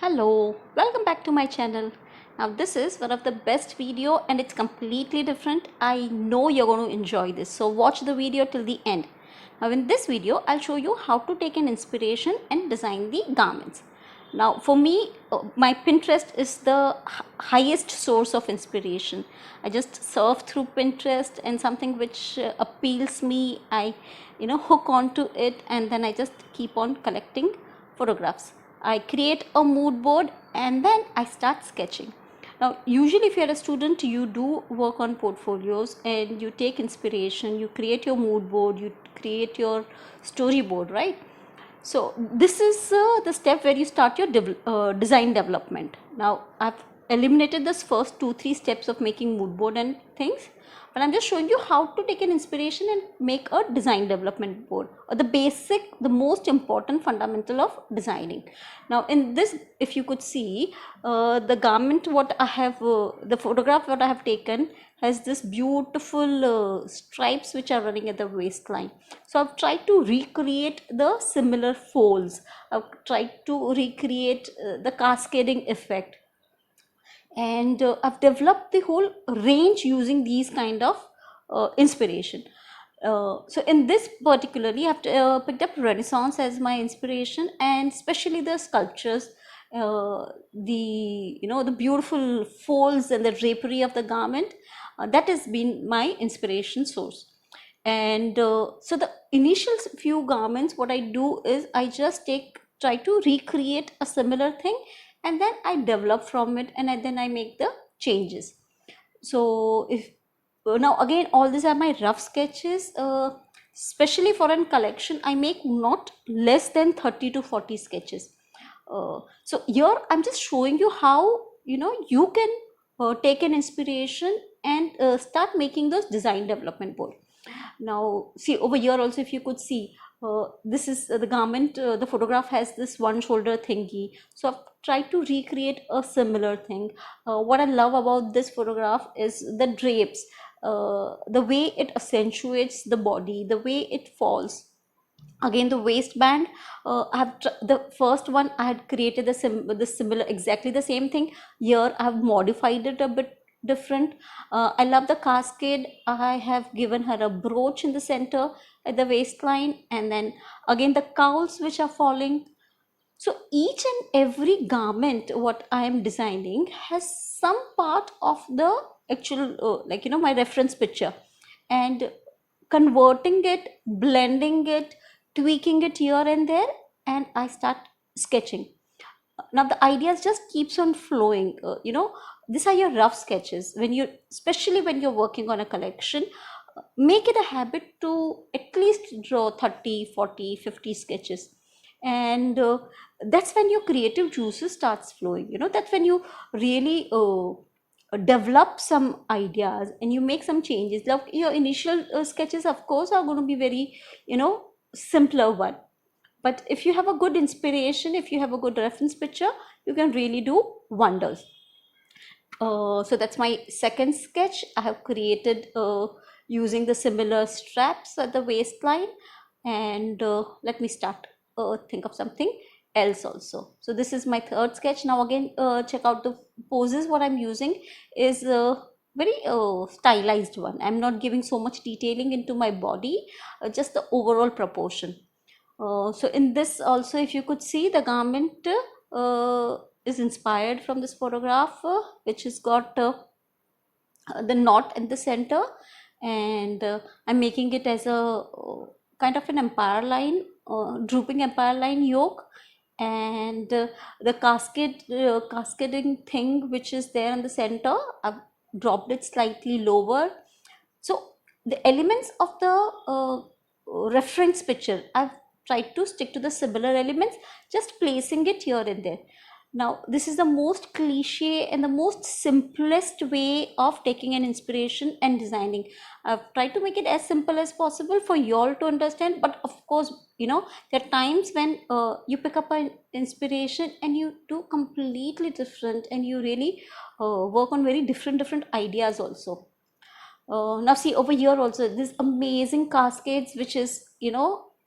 Hello, welcome back to my channel. Now this is one of the best video and it's completely different. I know you're going to enjoy this, so watch the video till the end. Now in this video I'll show you how to take an inspiration and design the garments. Now for me, my Pinterest is the highest source of inspiration. I just surf through Pinterest and something which appeals me, I hook onto it, and then I just keep on collecting photographs. I create a mood board and then I start sketching. Now, usually if you're a student, you do work on portfolios and you take inspiration, you create your mood board, you create your storyboard, right? So this is the step where you start your design development. Now, I've eliminated this first 2-3 steps of making mood board and things, but I'm just showing you how to take an inspiration and make a design development board, or the most important fundamental of designing. Now in this, if you could see, the garment what I have, the photograph what I have taken has this beautiful stripes which are running at the waistline. So I've tried to recreate the similar folds. I've tried to recreate the cascading effect, and I've developed the whole range using these kind of inspiration. So in this particularly, I've picked up Renaissance as my inspiration, and especially the sculptures, the beautiful folds and the drapery of the garment, that has been my inspiration source. And so the initial few garments, what I do is I just try to recreate a similar thing, and then I develop from it, and then I make the changes. So if now again, all these are my rough sketches. Especially for a collection, I make not less than 30 to 40 sketches. So here I'm just showing you how you can take an inspiration and start making those design development board. Now see over here also, if you could see, this is the garment, the photograph has this one shoulder thingy, so I've tried to recreate a similar thing. What I love about this photograph is the drapes, the way it accentuates the body, the way it falls. Again, the waistband, the first one I had created the similar, exactly the same thing. Here I have modified it a bit different. I love the cascade. I have given her a brooch in the center at the waistline, and then again the cowls which are falling. So each and every garment what I am designing has some part of the actual my reference picture, and converting it, blending it, tweaking it here and there, and I start sketching. Now the ideas just keeps on flowing. These are your rough sketches. Especially when you're working on a collection, make it a habit to at least draw 30, 40, 50 sketches, and that's when your creative juices starts flowing. That's when you really develop some ideas and you make some changes. Like your initial sketches of course are going to be very simpler one, but if you have a good inspiration, if you have a good reference picture, you can really do wonders. So that's my second sketch I have created using the similar straps at the waistline. And let me start think of something else also. So this is my third sketch. Now again, check out the poses. What I'm using is very stylized one. I'm not giving so much detailing into my body, just the overall proportion. So in this also, if you could see, the garment is inspired from this photograph, which has got the knot in the center, and I'm making it as a kind of an empire line, drooping empire line yoke, and the cascading thing which is there in the center, I've dropped it slightly lower. So the elements of the reference picture, I've tried to stick to the similar elements, just placing it here and there. Now this is the most cliche and the most simplest way of taking an inspiration and designing. I've tried to make it as simple as possible for you all to understand, but of course there are times when you pick up an inspiration and you do completely different, and you really work on very different ideas also. Now see over here also, this amazing cascades which is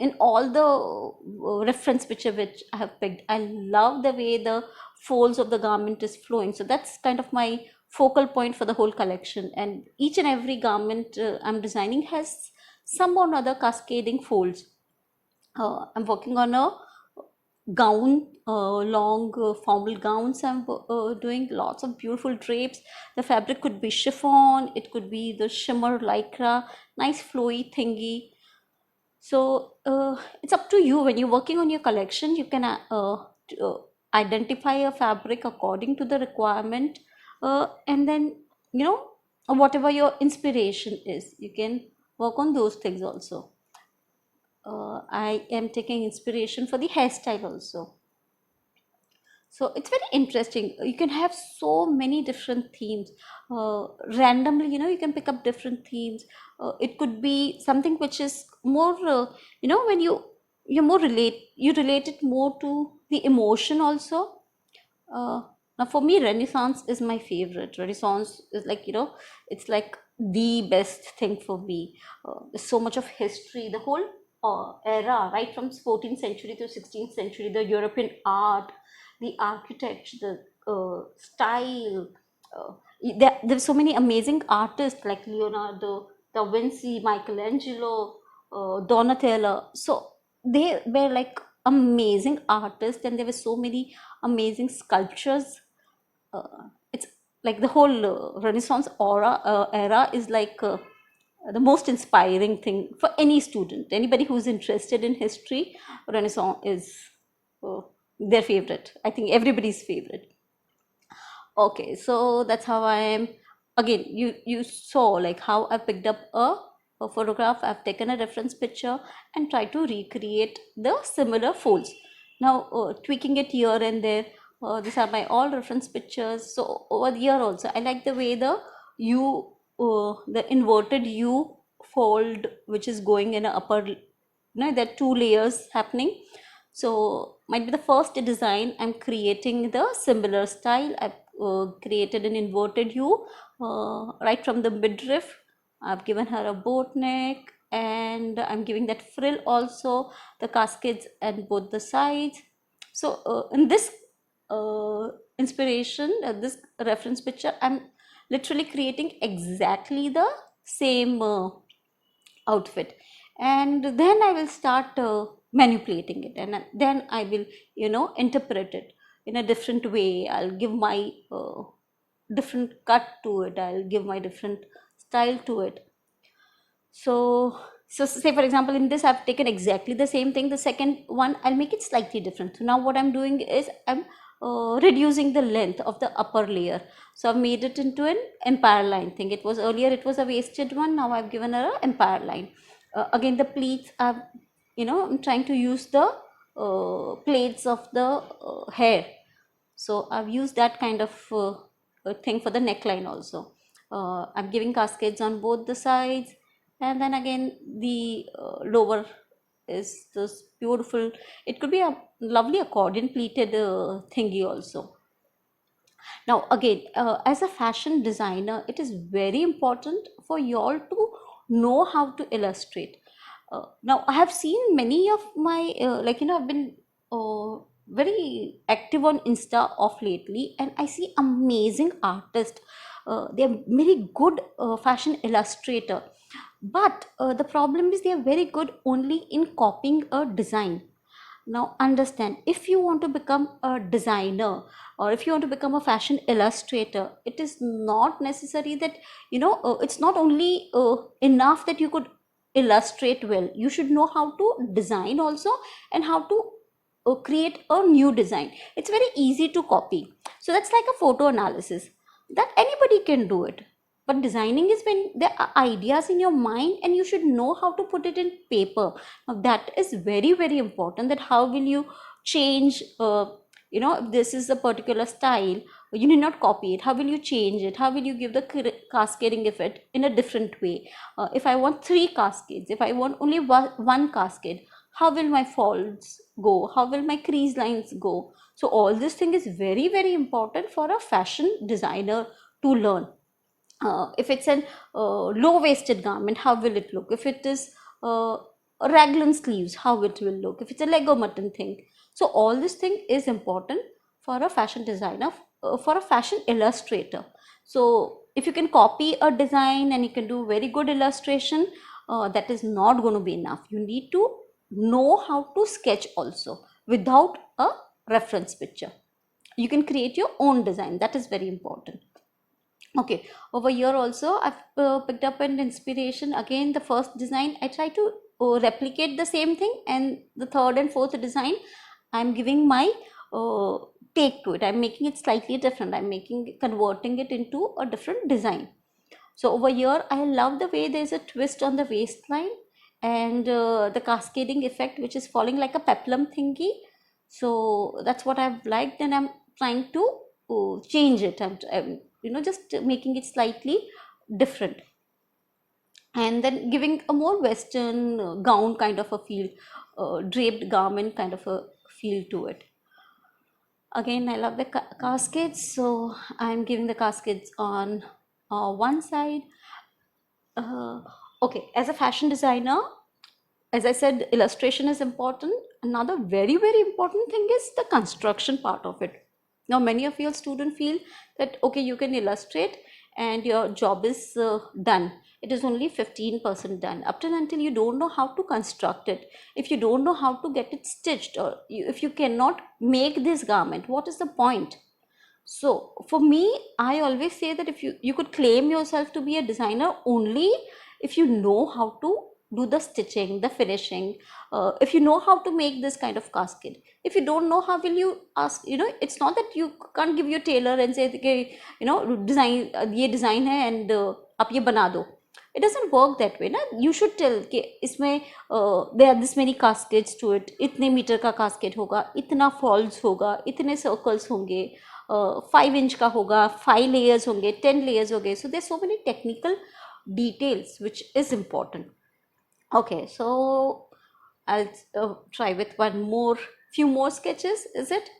in all the reference picture which I have picked, I love the way the folds of the garment is flowing. So that's kind of my focal point for the whole collection. And each and every garment I'm designing has some or other cascading folds. I'm working on a gown, long formal gowns. I'm doing lots of beautiful drapes. The fabric could be chiffon, it could be the shimmer lycra, nice flowy thingy. So it's up to you. When you're working on your collection, you can identify a fabric according to the requirement, and then, you know, whatever your inspiration is, you can work on those things also. I am taking inspiration for the hairstyle also. So it's very interesting. You can have so many different themes. Randomly, you know, you can pick up different themes. It could be something which is more, you know, when you relate it more to the emotion also. Now for me, Renaissance is my favorite. Renaissance is like, you know, it's like the best thing for me. There's so much of history, the whole era, right from 14th century to 16th century, the European art, the architecture, the style. There's so many amazing artists like Leonardo da Vinci, Michelangelo, Donatello. So they were like amazing artists, and there were so many amazing sculptures. It's like the whole Renaissance era is like the most inspiring thing for any student. Anybody who's interested in history, Renaissance is uh, their favorite. I think everybody's favorite. Okay, so that's how I am. Again, you saw like how I picked up a photograph. I've taken a reference picture and tried to recreate the similar folds. Now tweaking it here and there. These are my all reference pictures. So over here also, I like the way the inverted U fold, which is going in a upper, you know, there are two layers happening. So might be the first design I'm creating the similar style. I've created an inverted U right from the midriff. I've given her a boat neck, and I'm giving that frill also, the cascades at both the sides. So in this inspiration, this reference picture, I'm literally creating exactly the same outfit, and then I will start manipulating it, and then I will, you know, interpret it in a different way. I'll give my different cut to it, I'll give my different style to it. So say for example, in this I've taken exactly the same thing. The second one, I'll make it slightly different. So now what I'm doing is I'm reducing the length of the upper layer. So I've made it into an empire line thing. It was earlier, it was a wasted one. Now I've given her an empire line. Again, the pleats, I've, you know, I'm trying to use the plaits of the hair. So I've used that kind of thing for the neckline also. I'm giving cascades on both the sides, and then again the lower is this beautiful, it could be a lovely accordion pleated thingy also. Now again, as a fashion designer, it is very important for you all to know how to illustrate. Now I have seen many of my like, you know, I've been very active on Insta of lately, and I see amazing artists. They're very good fashion illustrator, but the problem is they are very good only in copying a design. Now understand, if you want to become a designer, or if you want to become a fashion illustrator, it is not necessary that, you know, it's not only enough that you could illustrate well. You should know how to design also, and how to create a new design. It's very easy to copy. So that's like a photo analysis, that anybody can do it. But designing is when there are ideas in your mind, and you should know how to put it in paper. Now that is very, very important, that how will you change, you know, if this is a particular style, you need not copy it. How will you change it? How will you give the cascading effect in a different way? If I want three cascades, if I want only one cascade, how will my folds go? How will my crease lines go? So all this thing is very, very important for a fashion designer to learn. If it's an low waisted garment, how will it look? If it is raglan sleeves, how it will look, if it's a Lego mutton thing. So all this thing is important for a fashion designer, for a fashion illustrator. So if you can copy a design and you can do very good illustration, that is not going to be enough. You need to know how to sketch also without a reference picture. You can create your own design. That is very important. Okay, over here also I've picked up an inspiration. Again, the first design I try to replicate the same thing, and the third and fourth design I'm giving my uh, take to it. I'm making it slightly different. I'm converting it into a different design. So over here I love the way there's a twist on the waistline, and the cascading effect which is falling like a peplum thingy. So that's what I've liked, and I'm trying to change it. I'm just making it slightly different, and then giving a more western gown kind of a feel, draped garment kind of a feel to it. Again, I love the caskets, so I'm giving the caskets on one side. Okay, as a fashion designer, as I said, illustration is important. Another very, very important thing is the construction part of it. Now, many of your students feel that, okay, you can illustrate and your job is done. It is only 15% done. Up till until you don't know how to construct it, if you don't know how to get it stitched, or if you cannot make this garment, what is the point? So for me, I always say that if you could claim yourself to be a designer only if you know how to do the stitching, the finishing, if you know how to make this kind of casket. If you don't know, how will you ask? It's not that you can't give your tailor and say, okay, design ये design है and आप ये बना दो. It doesn't work that way, ना. You should tell कि इसमें there are this many caskets to it. इतने मीटर का casket होगा, इतना falls होगा, इतने circles होंगे, 5 inch का होगा, 5 layers होंगे, 10 layers होंगे. So there's so many technical details which is important. Okay, so I'll try with few more sketches. Is it?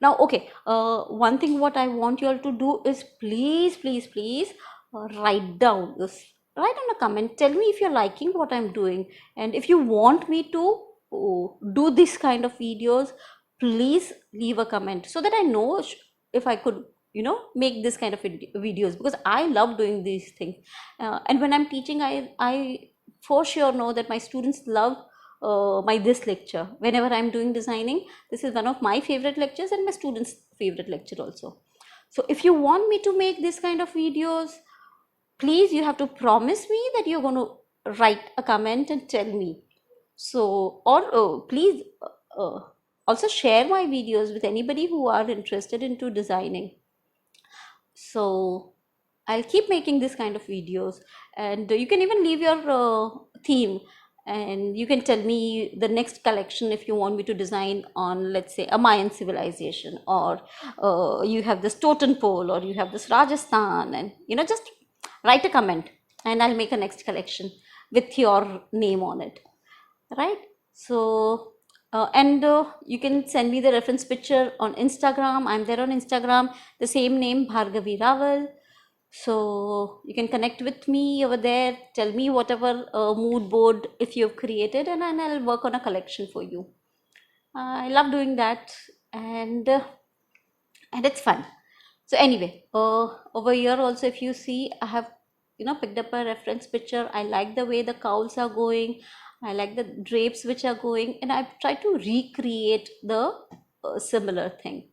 Now, okay, one thing what I want you all to do is please, please, please write down this. Write on a comment. Tell me if you're liking what I'm doing, and if you want me to do this kind of videos, please leave a comment so that I know if I could make this kind of videos, because I love doing these things. And when I'm teaching, I for sure know that my students love my this lecture. Whenever I'm doing designing, this is one of my favorite lectures and my students favorite lecture also. So if you want me to make this kind of videos, please, you have to promise me that you're going to write a comment and tell me. So, or please also share my videos with anybody who are interested into designing. So I'll keep making this kind of videos, and you can even leave your theme, and you can tell me the next collection if you want me to design on, let's say, a Mayan civilization, or you have this totem pole, or you have this Rajasthan, and just write a comment and I'll make a next collection with your name on it, right? So and you can send me the reference picture on Instagram. I'm there on Instagram, the same name, Bhargavi Raval. So you can connect with me over there. Tell me whatever mood board if you've created, and I'll work on a collection for you. I love doing that, and it's fun. So anyway, over here also, if you see, I have picked up a reference picture. I like the way the cowls are going. I like the drapes which are going, and I've tried to recreate the similar thing.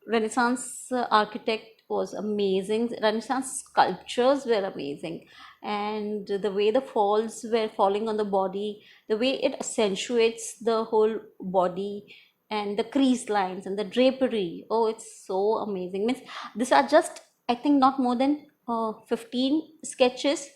Renaissance architect was amazing. Renaissance sculptures were amazing, and the way the falls were falling on the body, the way it accentuates the whole body, and the crease lines and the drapery. Oh, it's so amazing. Means these are just, I think, not more than 15 sketches.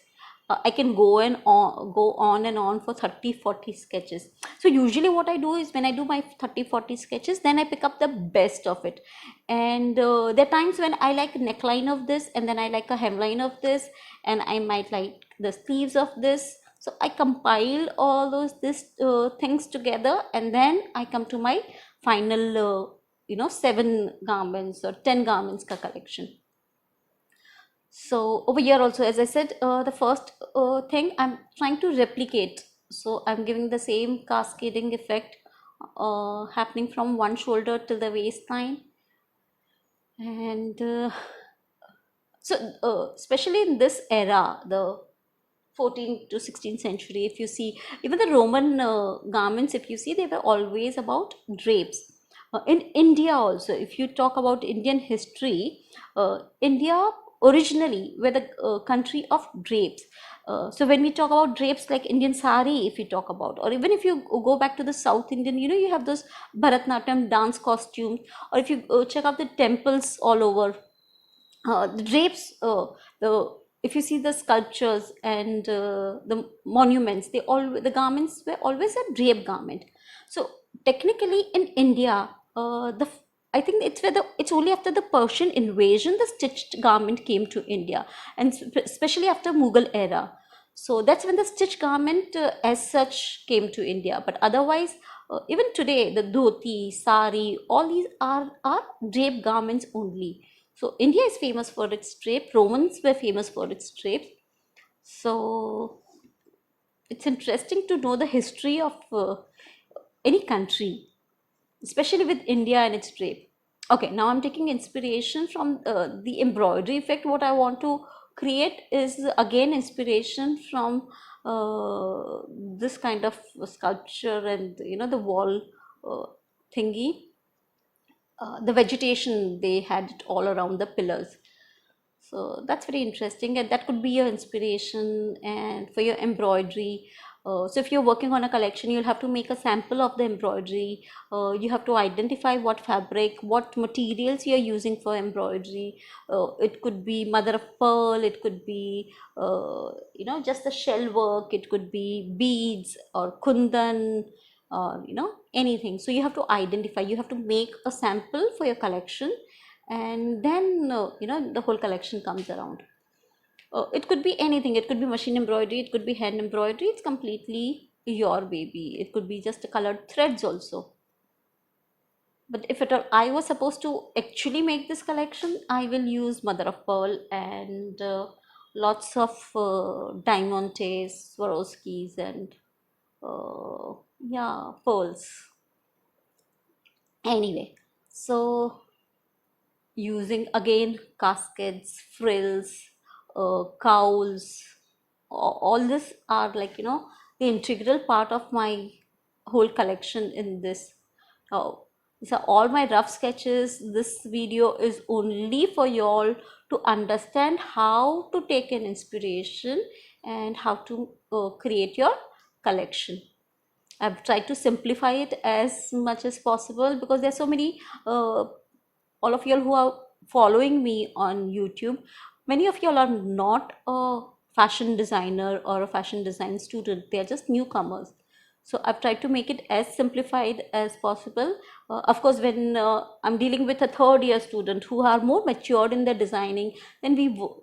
I can go on and on for 30-40 sketches. So usually what I do is, when I do my 30-40 sketches, then I pick up the best of it. And there are times when I like neckline of this, and then I like a hemline of this, and I might like the sleeves of this. So I compile all these things together, and then I come to my final 7 garments or 10 garments ka collection. So over here also, as I said, the first thing I'm trying to replicate So I'm giving the same cascading effect happening from one shoulder till the waistline. And especially in this era, the 14th to 16th century, if you see, even the Roman garments, if you see, they were always about drapes. In India also, if you talk about Indian history, India originally were the country of drapes. So when we talk about drapes like Indian sari, if you talk about, or even if you go back to the South Indian, you have those Bharatanatyam dance costumes, or if you check out the temples all over, the drapes, the if you see the sculptures and the monuments, the garments were always a drape garment. So technically in India, I think it's only after the Persian invasion the stitched garment came to India, and especially after Mughal era. So that's when the stitched garment as such came to India. But otherwise, even today, the dhoti, sari, all these are drape garments only. So India is famous for its drape. Romans were famous for its drape. So it's interesting to know the history of any country, especially with India and its drape. Okay, now I'm taking inspiration from the embroidery effect. What I want to create is again inspiration from this kind of sculpture and the wall uh, thingy. The vegetation, they had it all around the pillars. So that's very interesting, and that could be your inspiration and for your embroidery. So if you're working on a collection, you'll have to make a sample of the embroidery. You have to identify what fabric, what materials you're using for embroidery. It could be mother of pearl, it could be just the shell work, it could be beads or kundan, or anything. So you have to identify, you have to make a sample for your collection, and then the whole collection comes around. It could be anything, it could be machine embroidery, it could be hand embroidery, it's completely your baby. It could be just colored threads also. But if I was supposed to actually make this collection, I will use mother of pearl and lots of diamantes, Swarovskis, and yeah, pearls. Anyway, so using again caskets, frills, cowls, all this are like the integral part of my whole collection in this. These are all my rough sketches. This video is only for y'all to understand how to take an inspiration and how to create your collection. I've tried to simplify it as much as possible because there's so many all of y'all who are following me on YouTube, many of y'all are not a fashion designer or a fashion design student. They are just newcomers. So I've tried to make it as simplified as possible. Of course, when I'm dealing with a third year student who are more matured in their designing, then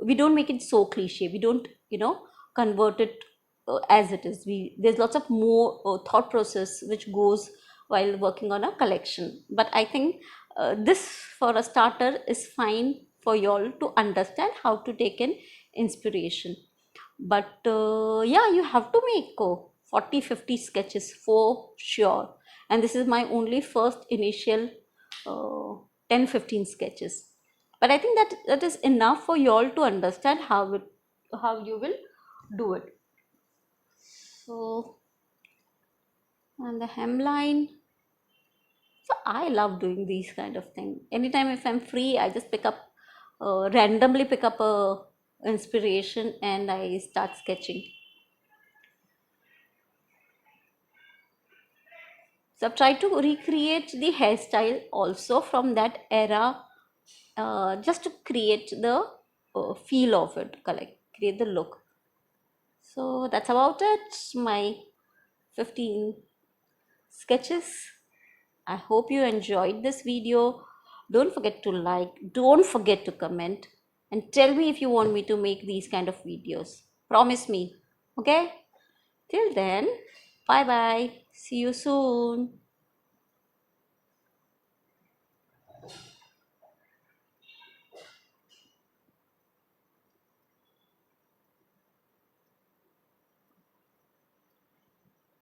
we don't make it so cliche. We don't convert it as it is. There's lots of more thought process which goes while working on a collection. But I think this for a starter is fine for y'all to understand how to take an inspiration. But yeah, you have to make 40-50 sketches for sure, and this is my only first initial 10-15 sketches. But I think that is enough for y'all to understand how you will do it. So, and the hemline. So I love doing these kind of thing. Anytime if I'm free, I just randomly pick up a inspiration and I start sketching. So I've tried to recreate the hairstyle also from that era, just to create the feel of it, create the look. So that's about it. My 15 sketches. I hope you enjoyed this video. Don't forget to like, don't forget to comment, and tell me if you want me to make these kind of videos. Promise me. Okay? Till then, bye bye. See you soon.